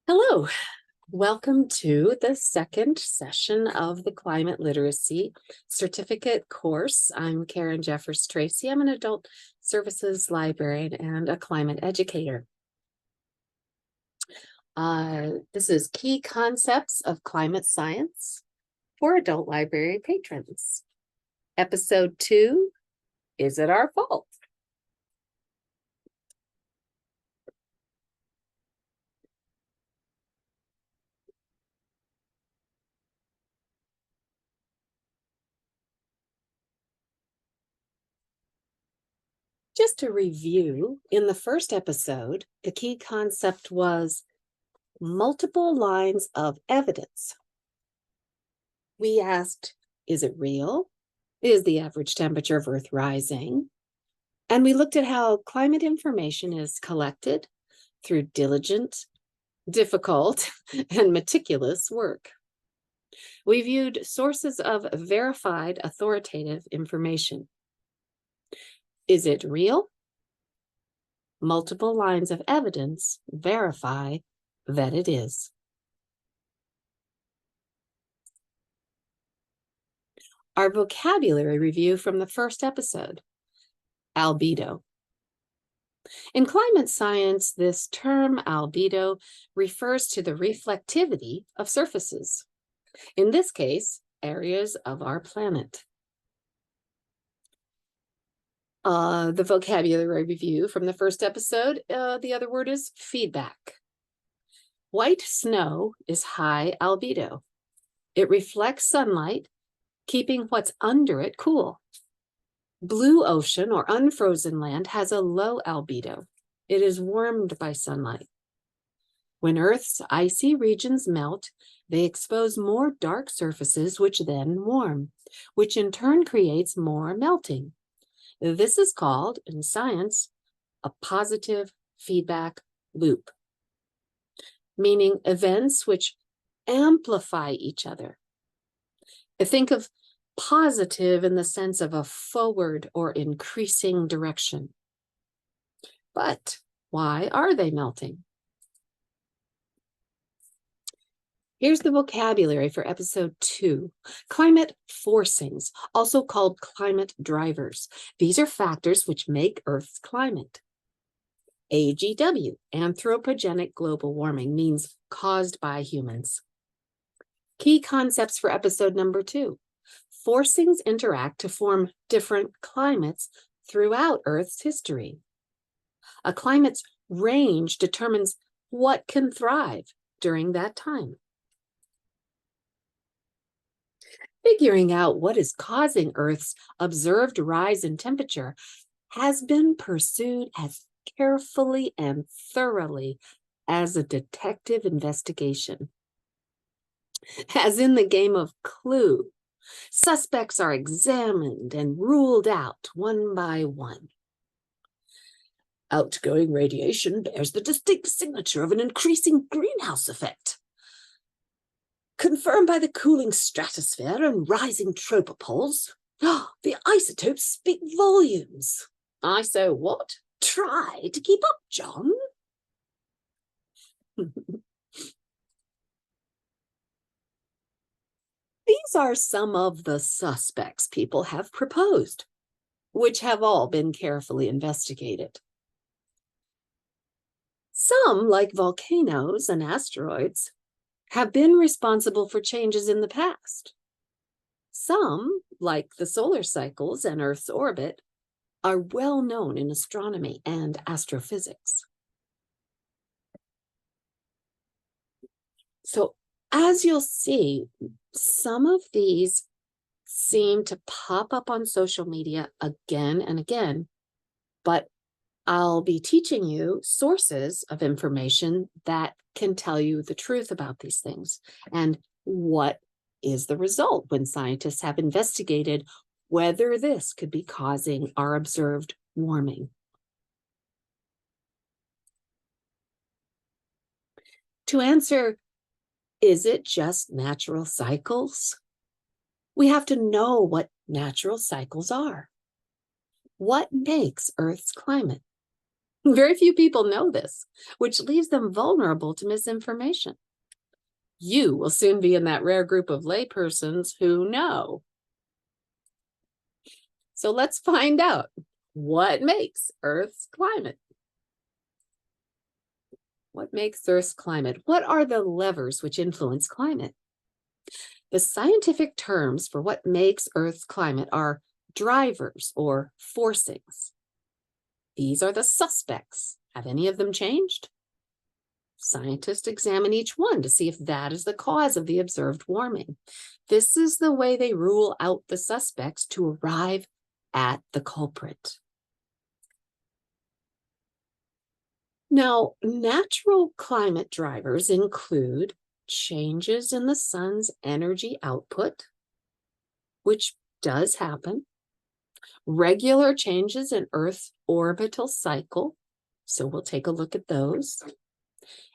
Hello, welcome to the second session of the Climate Literacy Certificate course. I'm Karen Jeffers Tracy. I'm an adult services librarian and a climate educator. This is Key Concepts of Climate Science for Adult Library Patrons. Episode 2, Is It Our Fault? Just to review, in the first episode, the key concept was multiple lines of evidence. We asked, is it real? Is the average temperature of Earth rising? And we looked at how climate information is collected through diligent, difficult, and meticulous work. We viewed sources of verified authoritative information. Is it real? Multiple lines of evidence verify that it is. Our vocabulary review from the first episode, albedo. In climate science, this term albedo refers to the reflectivity of surfaces, in this case, areas of our planet. The vocabulary review from the first episode, the other word is feedback. White snow is high albedo. It reflects sunlight, keeping what's under it cool. Blue ocean or unfrozen land has a low albedo. It is warmed by sunlight. When Earth's icy regions melt, they expose more dark surfaces, which then warm, which in turn creates more melting. This is called, in science, a positive feedback loop, meaning events which amplify each other. Think of positive in the sense of a forward or increasing direction. But why are they melting? Here's the vocabulary for episode 2. Climate forcings, also called climate drivers. These are factors which make Earth's climate. AGW, anthropogenic global warming, means caused by humans. Key concepts for episode number 2. Forcings interact to form different climates throughout Earth's history. A climate's range determines what can thrive during that time. Figuring out what is causing Earth's observed rise in temperature has been pursued as carefully and thoroughly as a detective investigation. As in the game of Clue, suspects are examined and ruled out one by one. Outgoing radiation bears the distinct signature of an increasing greenhouse effect. Confirmed by the cooling stratosphere and rising tropopoles, the isotopes speak volumes. I so what? Try to keep up, John. These are some of the suspects people have proposed, which have all been carefully investigated. Some, like volcanoes and asteroids, have been responsible for changes in the past. Some, like the solar cycles and Earth's orbit, are well known in astronomy and astrophysics. So, as you'll see, some of these seem to pop up on social media again and again, but I'll be teaching you sources of information that can tell you the truth about these things and what is the result when scientists have investigated whether this could be causing our observed warming. To answer, is it just natural cycles? We have to know what natural cycles are. What makes Earth's climate? Very few people know this, which leaves them vulnerable to misinformation. You will soon be in that rare group of laypersons who know. So let's find out what makes Earth's climate. What makes Earth's climate? What are the levers which influence climate? The scientific terms for what makes Earth's climate are drivers or forcings. These are the suspects. Have any of them changed? Scientists examine each one to see if that is the cause of the observed warming. This is the way they rule out the suspects to arrive at the culprit. Now, natural climate drivers include changes in the sun's energy output, which does happen, regular changes in Earth's orbital cycle, so we'll take a look at those,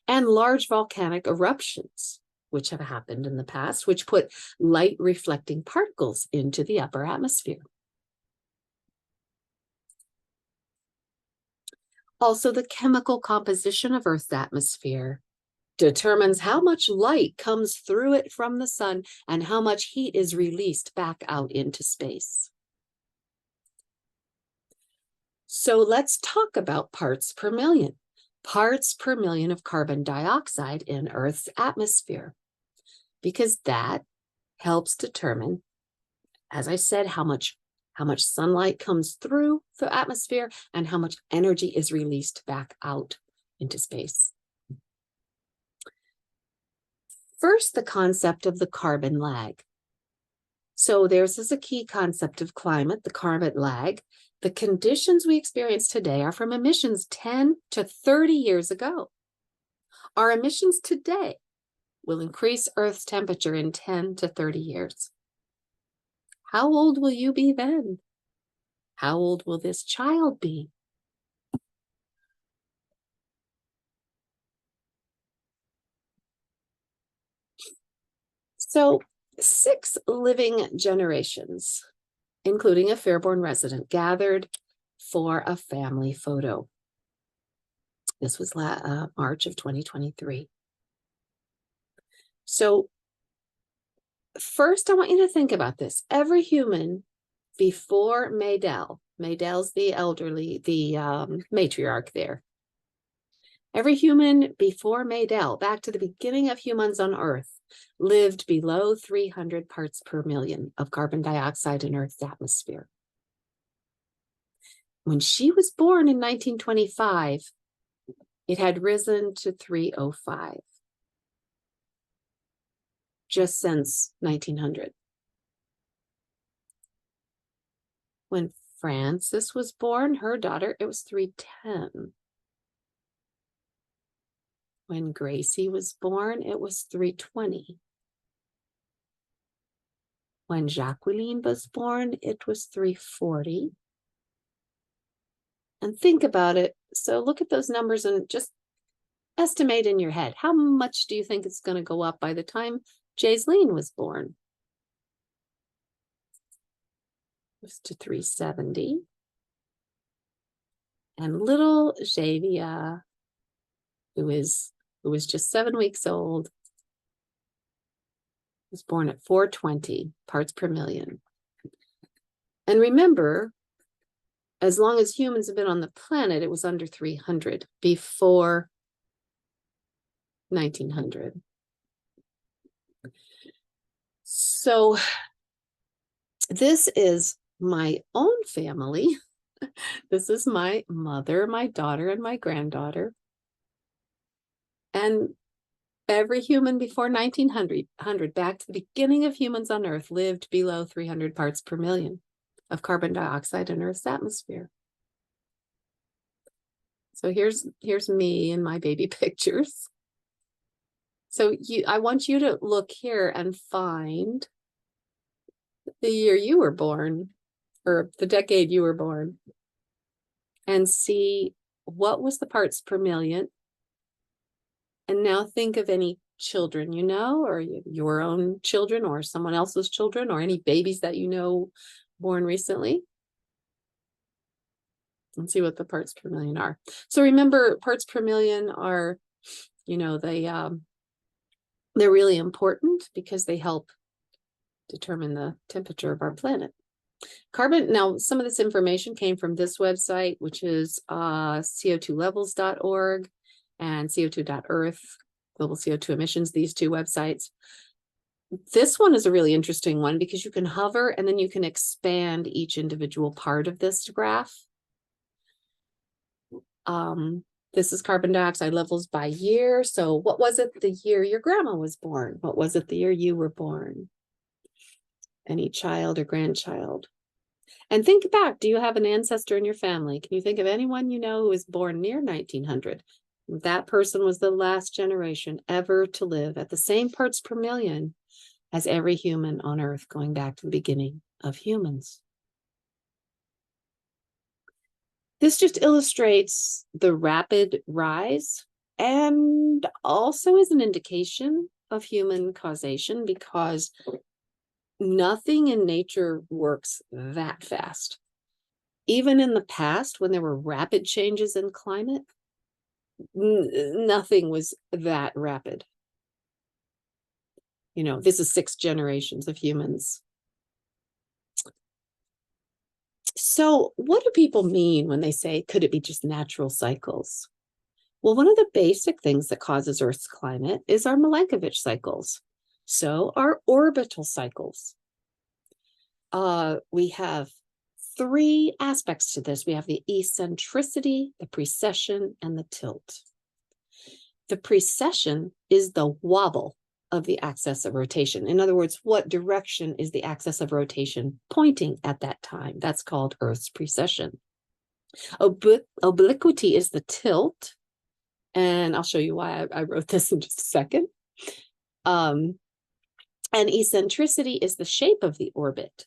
and large volcanic eruptions, which have happened in the past, which put light reflecting particles into the upper atmosphere. Also, the chemical composition of Earth's atmosphere determines how much light comes through it from the sun and how much heat is released back out into space. So let's talk about parts per million. Parts per million of carbon dioxide in Earth's atmosphere, because that helps determine, as I said, how much sunlight comes through the atmosphere and how much energy is released back out into space. First, the concept of the carbon lag. So this is a key concept of climate, the carbon lag. The conditions we experience today are from emissions 10 to 30 years ago. Our emissions today will increase Earth's temperature in 10 to 30 years. How old will you be then? How old will this child be? So 6 living generations, including a Fairborn resident, gathered for a family photo. This was March of 2023. So first, I want you to think about this. Every human before Maydell's the elderly, the matriarch there. Every human before Maydell, back to the beginning of humans on Earth, lived below 300 parts per million of carbon dioxide in Earth's atmosphere. When she was born in 1925, it had risen to 305, just since 1900. When Frances was born, her daughter, it was 310. When Gracie was born, it was 320. When Jacqueline was born, it was 340. And think about it. So look at those numbers and just estimate in your head. How much do you think it's going to go up by the time Jaisleen was born? It was to 370. And little Javia, who was just 7 weeks old, was born at 420 parts per million. And remember, as long as humans have been on the planet, it was under 300 before 1900. So this is my own family. This is my mother, my daughter, and my granddaughter. And every human before 1900, back to the beginning of humans on Earth, lived below 300 parts per million of carbon dioxide in Earth's atmosphere. So here's me in my baby pictures. So I want you to look here and find the year you were born, or the decade you were born, and see what was the parts per million. And now think of any children you know, or your own children, or someone else's children, or any babies that you know born recently. Let's see what the parts per million are. So remember, parts per million are, you know, they're really important because they help determine the temperature of our planet. Carbon, now some of this information came from this website, which is co2levels.org and co2.earth, global CO2 emissions, these two websites. This one is a really interesting one because you can hover and then you can expand each individual part of this graph. This is carbon dioxide levels by year. So what was it the year your grandma was born? What was it the year you were born? Any child or grandchild? And think back, do you have an ancestor in your family? Can you think of anyone you know who was born near 1900? That person was the last generation ever to live at the same parts per million as every human on Earth, going back to the beginning of humans. This just illustrates the rapid rise and also is an indication of human causation because nothing in nature works that fast. Even in the past, when there were rapid changes in climate, nothing was that rapid. You know, this is 6 generations of humans. So what do people mean when they say, could it be just natural cycles? Well, one of the basic things that causes Earth's climate is our Milankovitch cycles. So our orbital cycles. We have 3 aspects to this. We have the eccentricity, the precession, and the tilt. The precession is the wobble of the axis of rotation. In other words, what direction is the axis of rotation pointing at that time? That's called Earth's precession. Obliquity is the tilt, and I'll show you why I wrote this in just a second. And eccentricity is the shape of the orbit.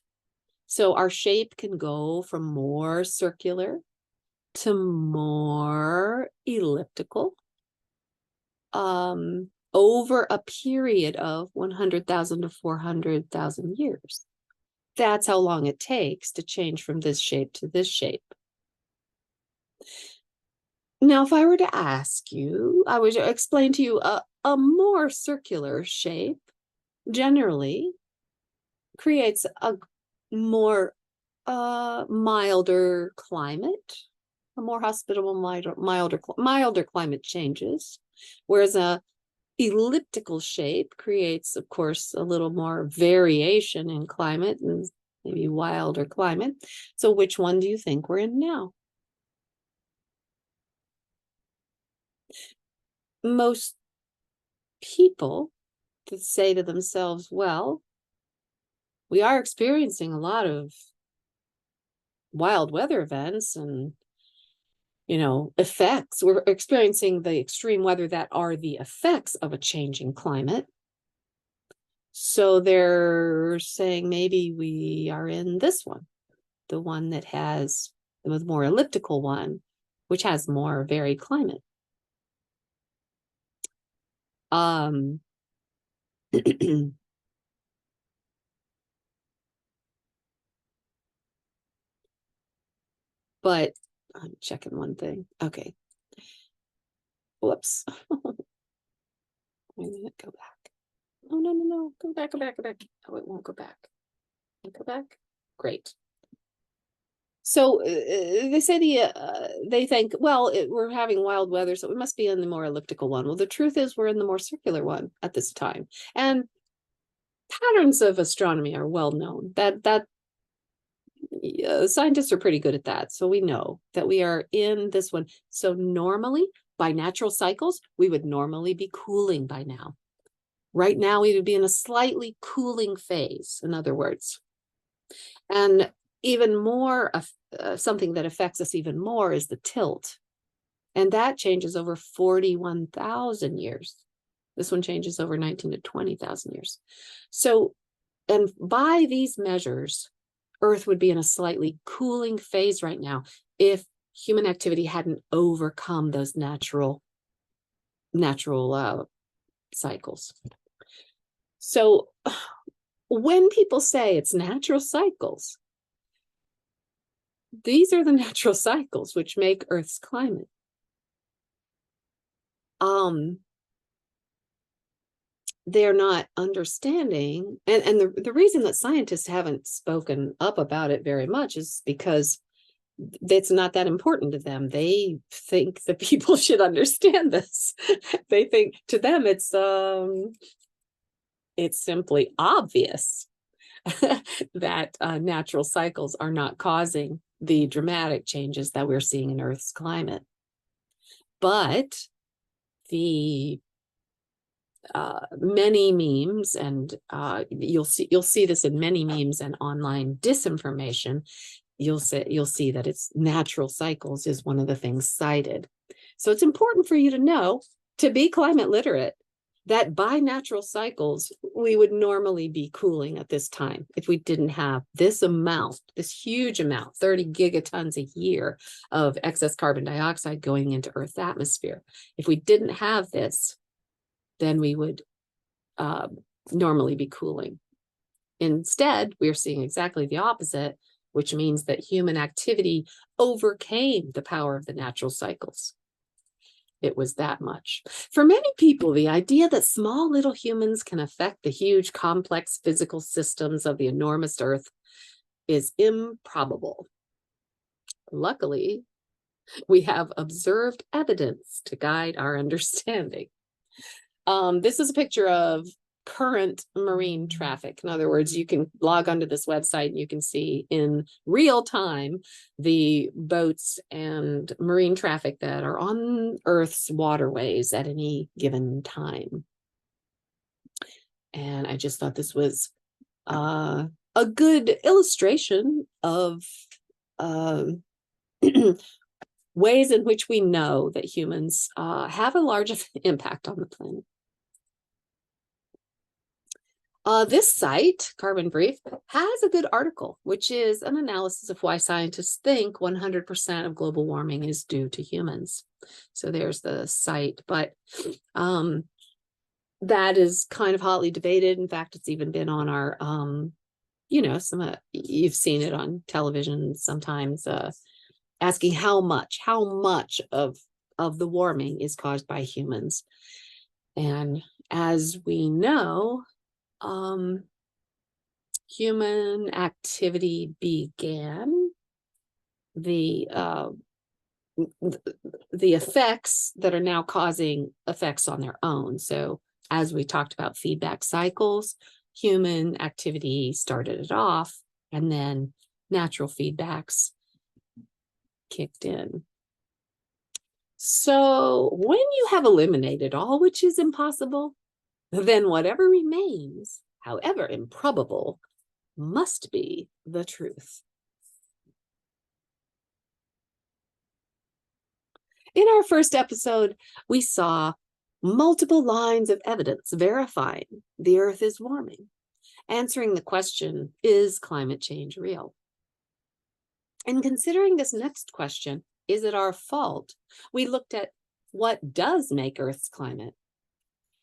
So our shape can go from more circular to more elliptical over a period of 100,000 to 400,000 years. That's how long it takes to change from this shape to this shape. Now, if I were to ask you, I would explain to you a more circular shape generally creates a more milder climate, a more hospitable, milder climate changes, whereas a elliptical shape creates, of course, a little more variation in climate and maybe wilder climate. So which one do you think we're in now? Most people could say to themselves, well, we are experiencing a lot of wild weather events and, you know, effects. We're experiencing the extreme weather that are the effects of a changing climate. So they're saying maybe we are in this one, the one that has the more elliptical one, which has more varied climate. But I'm checking one thing. Okay. Whoops. Wait a minute, go back. Oh, no. Go back. Oh, it won't go back. Go back. Great. So they say they think, well, we're having wild weather, so we must be in the more elliptical one. Well, the truth is we're in the more circular one at this time. And patterns of astronomy are well known. Scientists are pretty good at that. So we know that we are in this one. So normally, by natural cycles, we would normally be cooling by now. Right now, we would be in a slightly cooling phase, in other words. And even more, something that affects us even more is the tilt. And that changes over 41,000 years. This one changes over 19 to 20,000 years. So, and by these measures, Earth would be in a slightly cooling phase right now if human activity hadn't overcome those natural cycles. So when people say it's natural cycles, these are the natural cycles which make Earth's climate. They're not understanding, and the reason that scientists haven't spoken up about it very much is because it's not that important to them. They think that people should understand this. They think, to them, it's simply obvious that natural cycles are not causing the dramatic changes that we're seeing in Earth's climate. But the many memes, and you'll see this in many memes and online disinformation, you'll see that it's natural cycles is one of the things cited. So it's important for you to know, to be climate literate, that by natural cycles, we would normally be cooling at this time if we didn't have this amount, this huge amount, 30 gigatons a year of excess carbon dioxide going into Earth's atmosphere. If we didn't have this, then we would normally be cooling. Instead, we're seeing exactly the opposite, which means that human activity overcame the power of the natural cycles. It was that much. For many people, the idea that small little humans can affect the huge, complex physical systems of the enormous Earth is improbable. Luckily, we have observed evidence to guide our understanding. This is a picture of current marine traffic. In other words, you can log onto this website and you can see in real time the boats and marine traffic that are on Earth's waterways at any given time. And I just thought this was a good illustration of ways in which we know that humans have a large impact on the planet. This site, Carbon Brief, has a good article, which is an analysis of why scientists think 100% of global warming is due to humans. So there's the site, but that is kind of hotly debated. In fact, it's even been on our, you've seen it on television sometimes, asking how much of the warming is caused by humans. And as we know, human activity began the effects that are now causing effects on their own. So as we talked about feedback cycles, human activity started it off, and then natural feedbacks kicked in. So when you have eliminated all which is impossible, then whatever remains, however improbable, must be the truth. In our first episode, we saw multiple lines of evidence verifying the Earth is warming, answering the question, is climate change real? And considering this next question, is it our fault? We looked at what does make Earth's climate.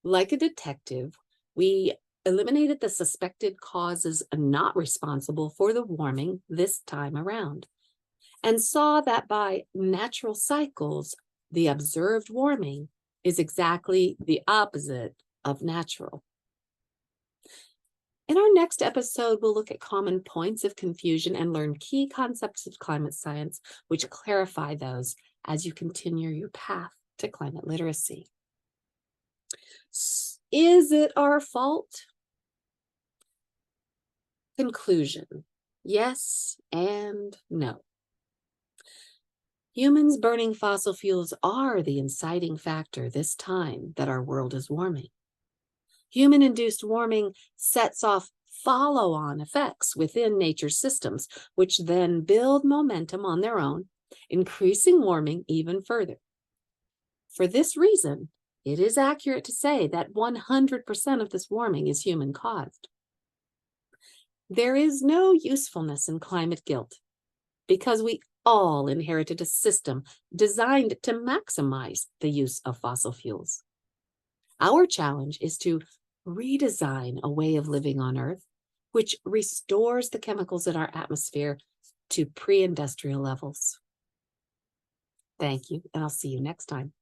Like a detective, we eliminated the suspected causes not responsible for the warming this time around, and saw that by natural cycles, the observed warming is exactly the opposite of natural. In our next episode, we'll look at common points of confusion and learn key concepts of climate science, which clarify those as you continue your path to climate literacy. Is it our fault? Conclusion: yes and no. Humans burning fossil fuels are the inciting factor this time that our world is warming. Human-induced warming sets off follow-on effects within nature's systems, which then build momentum on their own, increasing warming even further. For this reason, it is accurate to say that 100% of this warming is human-caused. There is no usefulness in climate guilt, because we all inherited a system designed to maximize the use of fossil fuels. Our challenge is to redesign a way of living on Earth, which restores the chemicals in our atmosphere to pre-industrial levels. Thank you, and I'll see you next time.